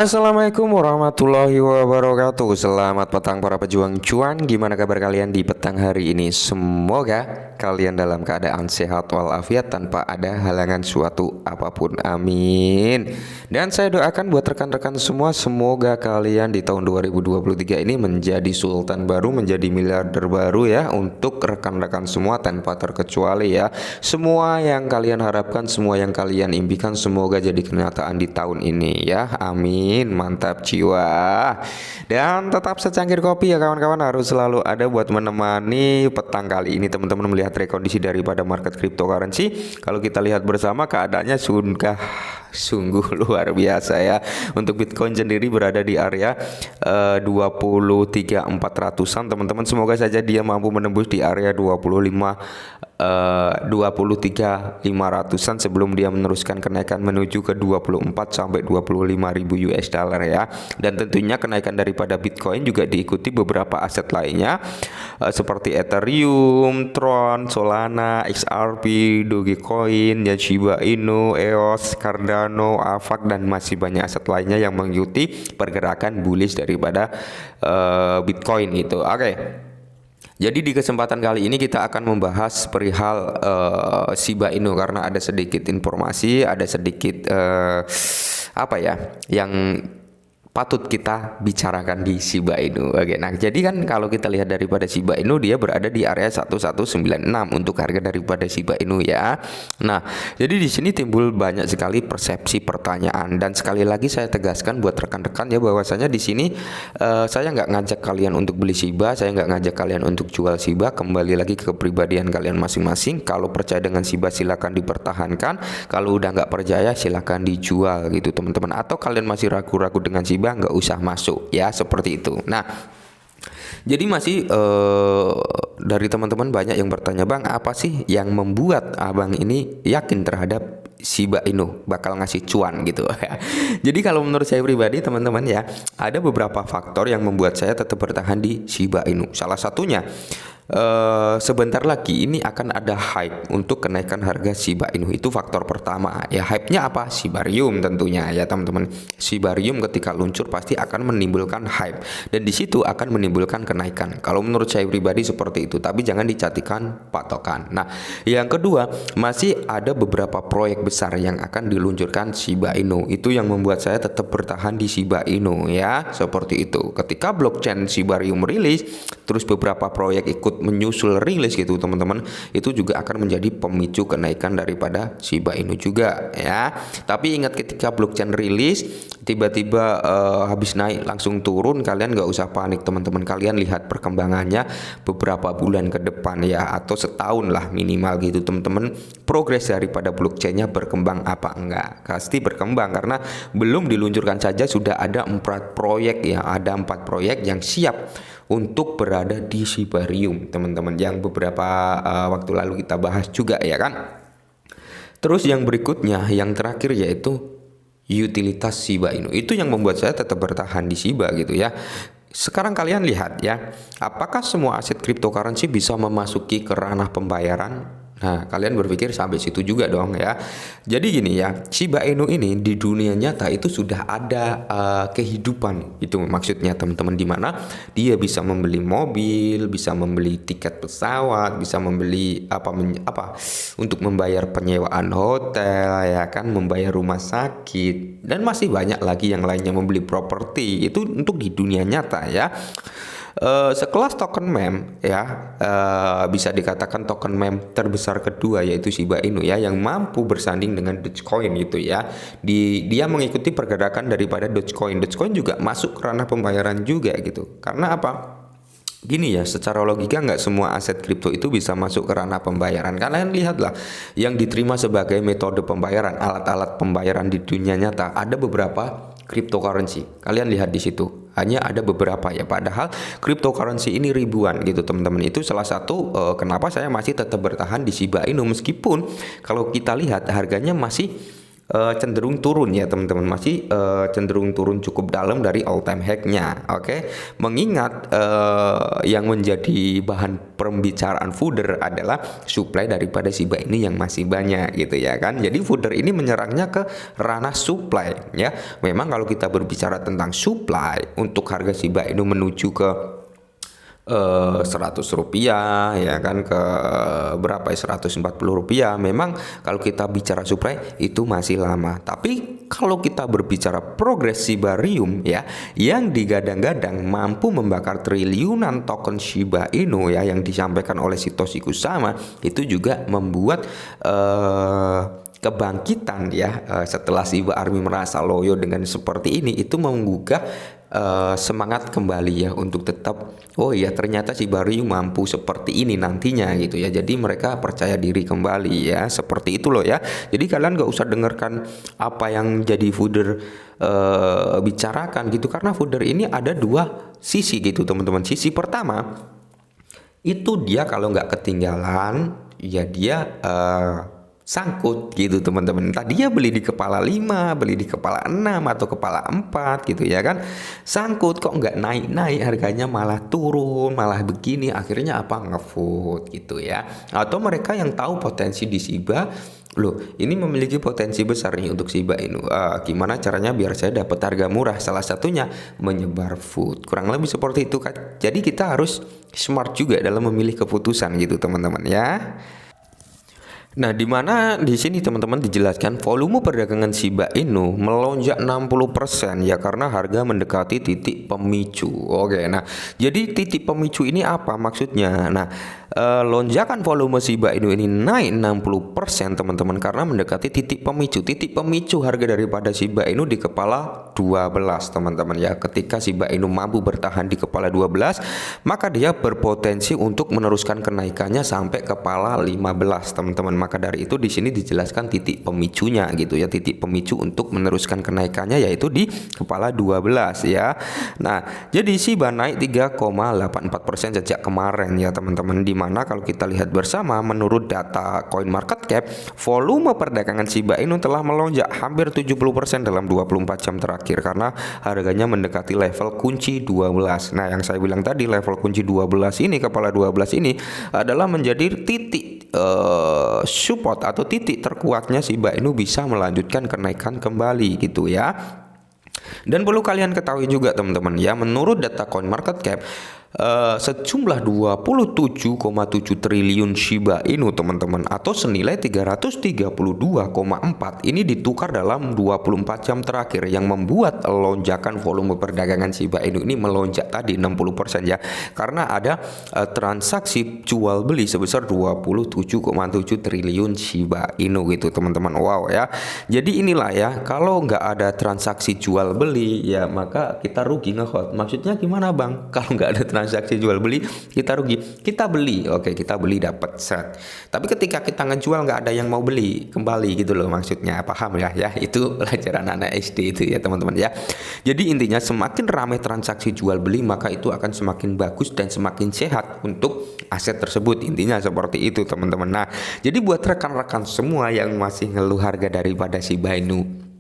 Assalamualaikum warahmatullahi wabarakatuh. Selamat petang para pejuang cuan. Gimana kabar kalian di petang hari ini? Semoga kalian dalam keadaan sehat walafiat tanpa ada halangan suatu apapun. Amin. Dan saya doakan buat rekan-rekan semua, semoga kalian di tahun 2023 ini menjadi sultan baru, menjadi miliarder baru ya, untuk rekan-rekan semua tanpa terkecuali ya. Semua yang kalian harapkan, semua yang kalian impikan, semoga jadi kenyataan di tahun ini ya. Amin. Mantap jiwa. Dan tetap secangkir kopi ya kawan-kawan, harus selalu ada buat menemani petang kali ini teman-teman melihat rekondisi daripada market cryptocurrency. Kalau kita lihat bersama, keadaannya sungguh luar biasa ya. Untuk Bitcoin sendiri berada di area 23.400-an teman-teman. Semoga saja dia mampu menembus di area 23.500-an sebelum dia meneruskan kenaikan menuju ke 24 sampai 25.000 US dollar ya. Dan tentunya kenaikan daripada Bitcoin juga diikuti beberapa aset lainnya seperti Ethereum, Tron, Solana, XRP, Dogecoin, ya, Shiba Inu, EOS, Cardano, AVAX, dan masih banyak aset lainnya yang mengikuti pergerakan bullish daripada Bitcoin itu. Oke. Jadi di kesempatan kali ini kita akan membahas perihal Shiba Inu, karena ada sedikit informasi, ada sedikit apa ya yang patut kita bicarakan di Shiba Inu. Oke, nah jadi kan kalau kita lihat daripada Shiba Inu, dia berada di area 1196 untuk harga daripada Shiba Inu ya. Nah, jadi di sini timbul banyak sekali persepsi pertanyaan, dan sekali lagi saya tegaskan buat rekan-rekan ya, bahwasanya di sini saya nggak ngajak kalian untuk beli Shiba, saya nggak ngajak kalian untuk jual Shiba. Kembali lagi ke kepribadian kalian masing-masing. Kalau percaya dengan Shiba silakan dipertahankan, kalau udah nggak percaya silakan dijual gitu teman-teman. Atau kalian masih ragu-ragu dengan Shiba, nggak usah masuk ya, seperti itu. Nah, jadi masih dari teman-teman banyak yang bertanya, Bang, apa sih yang membuat abang ini yakin terhadap Shiba Inu bakal ngasih cuan gitu ya. Jadi kalau menurut saya pribadi teman-teman ya, ada beberapa faktor yang membuat saya tetap bertahan di Shiba Inu. Salah satunya sebentar lagi ini akan ada hype untuk kenaikan harga Shiba Inu. Itu faktor pertama ya. Hype-nya apa? Shibarium tentunya ya teman-teman. Shibarium ketika luncur pasti akan menimbulkan hype, dan di situ akan menimbulkan kenaikan. Kalau menurut saya pribadi seperti itu, tapi jangan dijadikan patokan. Nah, yang kedua, masih ada beberapa proyek besar yang akan diluncurkan Shiba Inu. Itu yang membuat saya tetap bertahan di Shiba Inu ya, seperti itu. Ketika blockchain Shibarium rilis, terus beberapa proyek ikut menyusul rilis gitu teman-teman, itu juga akan menjadi pemicu kenaikan daripada Shiba Inu juga ya. Tapi ingat, ketika blockchain rilis tiba-tiba habis naik langsung turun, kalian nggak usah panik teman-teman. Kalian lihat perkembangannya beberapa bulan ke depan ya, atau setahun lah minimal gitu teman-teman, progres daripada blockchainnya berkembang apa enggak. Pasti berkembang, karena belum diluncurkan saja sudah ada 4 proyek ya, ada 4 proyek yang siap untuk berada di Shibarium teman-teman, yang beberapa waktu lalu kita bahas juga ya kan. Terus yang berikutnya, yang terakhir, yaitu utilitas Shiba Inu. Itu yang membuat saya tetap bertahan di Shiba gitu ya. Sekarang kalian lihat ya, apakah semua aset cryptocurrency bisa memasuki ke ranah pembayaran? Nah, kalian berpikir sampai situ juga dong ya. Jadi gini ya, Shiba Inu ini di dunia nyata itu sudah ada kehidupan. Itu maksudnya teman-teman, di mana dia bisa membeli mobil, bisa membeli tiket pesawat, bisa membeli untuk membayar penyewaan hotel ya kan, membayar rumah sakit, dan masih banyak lagi yang lainnya, membeli properti. Itu untuk di dunia nyata ya. Sekelas token meme ya, bisa dikatakan token meme terbesar kedua yaitu Shiba Inu ya, yang mampu bersanding dengan Dogecoin gitu ya. Dia mengikuti pergerakan daripada Dogecoin. Dogecoin juga masuk ke ranah pembayaran juga gitu. Karena apa? Gini ya, secara logika nggak semua aset kripto itu bisa masuk ke ranah pembayaran. Kalian lihatlah yang diterima sebagai metode pembayaran, alat-alat pembayaran di dunia nyata, ada beberapa cryptocurrency. Kalian lihat di situ, hanya ada beberapa ya, padahal cryptocurrency ini ribuan gitu teman-teman. Itu salah satu kenapa saya masih tetap bertahan di Shiba Inu, meskipun kalau kita lihat harganya masih cenderung turun ya teman-teman, masih cenderung turun cukup dalam dari all time high-nya. Oke, mengingat yang menjadi bahan pembicaraan fooder adalah supply daripada Shiba ini yang masih banyak gitu ya kan. Jadi fooder ini menyerangnya ke ranah supply ya. Memang kalau kita berbicara tentang supply untuk harga Shiba Inu menuju ke 100 rupiah ya kan, ke berapa ya, 140 rupiah. Memang kalau kita bicara supply itu masih lama, tapi kalau kita berbicara progres Shibarium ya, yang digadang-gadang mampu membakar triliunan token Shiba Inu ya, yang disampaikan oleh Satoshi Kusama, itu juga membuat kebangkitan ya, setelah Shiba Army merasa loyo dengan seperti ini, itu menggugah semangat kembali ya untuk tetap, oh iya ternyata Shibarium mampu seperti ini nantinya gitu ya. Jadi mereka percaya diri kembali ya, seperti itu loh ya. Jadi kalian gak usah dengarkan apa yang jadi fooder bicarakan gitu, karena fooder ini ada dua sisi gitu teman-teman. Sisi pertama itu dia kalau nggak ketinggalan ya dia sangkut gitu teman-teman. Tadi dia beli di kepala 5, beli di kepala 6 atau kepala 4 gitu ya kan. Sangkut kok nggak naik-naik, harganya malah turun, malah begini. Akhirnya apa, ngefood gitu ya. Atau mereka yang tahu potensi di Shiba, loh ini memiliki potensi besar nih untuk Shiba Inu. Gimana caranya biar saya dapat harga murah? Salah satunya menyebar food. Kurang lebih seperti itu kan. Jadi kita harus smart juga dalam memilih keputusan gitu teman-teman ya. Nah, di mana di sini teman-teman dijelaskan volume perdagangan Shiba Inu melonjak 60% ya karena harga mendekati titik pemicu. Oke, nah jadi titik pemicu ini apa maksudnya? Nah, lonjakan volume Shiba Inu ini naik 60% teman-teman karena mendekati titik pemicu. Titik pemicu harga daripada Shiba Inu di kepala 12 teman-teman ya. Ketika Shiba Inu mampu bertahan di kepala 12, maka dia berpotensi untuk meneruskan kenaikannya sampai kepala 15 teman-teman. Maka dari itu di sini dijelaskan titik pemicunya gitu ya. Titik pemicu untuk meneruskan kenaikannya yaitu di kepala 12 ya. Nah, jadi Shiba naik 3,84% sejak kemarin ya teman-teman, di mana kalau kita lihat bersama menurut data CoinMarketCap, volume perdagangan Shiba Inu telah melonjak hampir 70% dalam 24 jam terakhir karena harganya mendekati level kunci 12. Nah, yang saya bilang tadi level kunci 12 ini, kepala 12 ini adalah menjadi titik support atau titik terkuatnya Shiba Inu bisa melanjutkan kenaikan kembali gitu ya. Dan perlu kalian ketahui juga teman-teman ya, menurut data CoinMarketCap sejumlah 27,7 triliun Shiba Inu teman-teman, atau senilai 332,4 ini ditukar dalam 24 jam terakhir, yang membuat lonjakan volume perdagangan Shiba Inu ini melonjak tadi 60% ya, karena ada transaksi jual beli sebesar 27,7 triliun Shiba Inu gitu teman-teman. Wow ya. Jadi inilah ya, kalau nggak ada transaksi jual beli ya maka kita rugi nge-hold. Maksudnya gimana bang? Kalau nggak ada transaksi jual beli kita rugi. Kita beli, oke kita beli dapat set. Tapi ketika kita ngejual nggak ada yang mau beli kembali gitu loh maksudnya. Paham ya? Ya itu pelajaran anak SD itu ya teman-teman ya. Jadi intinya semakin ramai transaksi jual beli maka itu akan semakin bagus dan semakin sehat untuk aset tersebut. Intinya seperti itu teman-teman. Nah, jadi buat rekan-rekan semua yang masih ngeluh harga daripada Shiba Inu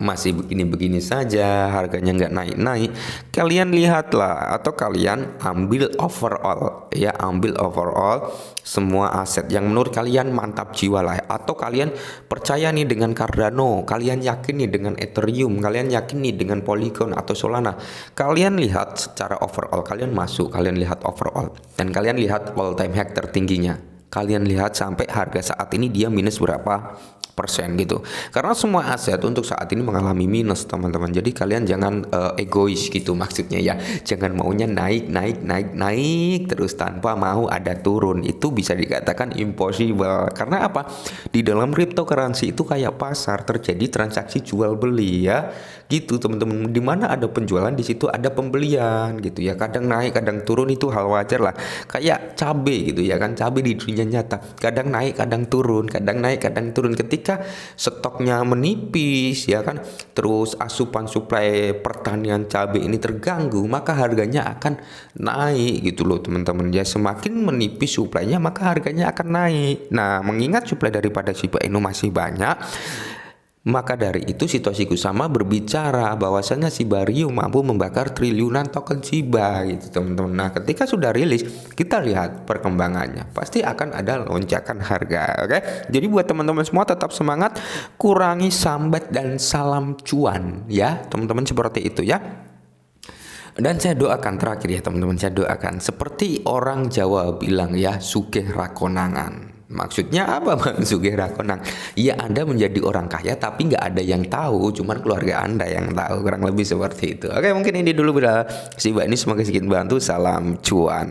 masih begini-begini saja, harganya nggak naik-naik, kalian lihatlah atau kalian ambil overall ya, ambil overall semua aset yang menurut kalian mantap jiwa lah, atau kalian percaya nih dengan Cardano, kalian yakin nih dengan Ethereum, kalian yakin nih dengan Polygon atau Solana. Kalian lihat secara overall, kalian masuk, kalian lihat overall dan kalian lihat all time high tertingginya. Kalian lihat sampai harga saat ini dia minus berapa persen gitu, karena semua aset untuk saat ini mengalami minus teman-teman. Jadi kalian jangan egois gitu maksudnya ya, jangan maunya naik terus tanpa mau ada turun. Itu bisa dikatakan impossible. Karena apa, di dalam cryptocurrency itu kayak pasar, terjadi transaksi jual beli ya gitu teman-teman. Dimana ada penjualan di situ ada pembelian gitu ya, kadang naik kadang turun, itu hal wajar lah, kayak cabai gitu ya kan, cabai di dunia nyata kadang naik kadang turun, kadang naik kadang turun. Ketika stoknya menipis ya kan, terus asupan suplai pertanian cabai ini terganggu, maka harganya akan naik gitu loh teman-teman ya. Semakin menipis suplainya maka harganya akan naik. Nah, mengingat suplai daripada Shiba Inu masih banyak, Maka dari itu Satoshi Kusama berbicara bahwasanya Shiba Ryu mampu membakar triliunan token Shiba gitu teman-teman. Nah ketika sudah rilis kita lihat perkembangannya, pasti akan ada lonjakan harga. Oke, jadi buat teman-teman semua tetap semangat, kurangi sambat dan salam cuan ya teman-teman, seperti itu ya. Dan saya doakan terakhir ya teman-teman, saya doakan seperti orang Jawa bilang ya, sugih rakonangan. Maksudnya apa bang sugih rakonang? Ya Anda menjadi orang kaya tapi nggak ada yang tahu, cuman keluarga Anda yang tahu, kurang lebih seperti itu. Oke, mungkin ini dulu Shiba ini, semoga sedikit bantu. Salam cuan.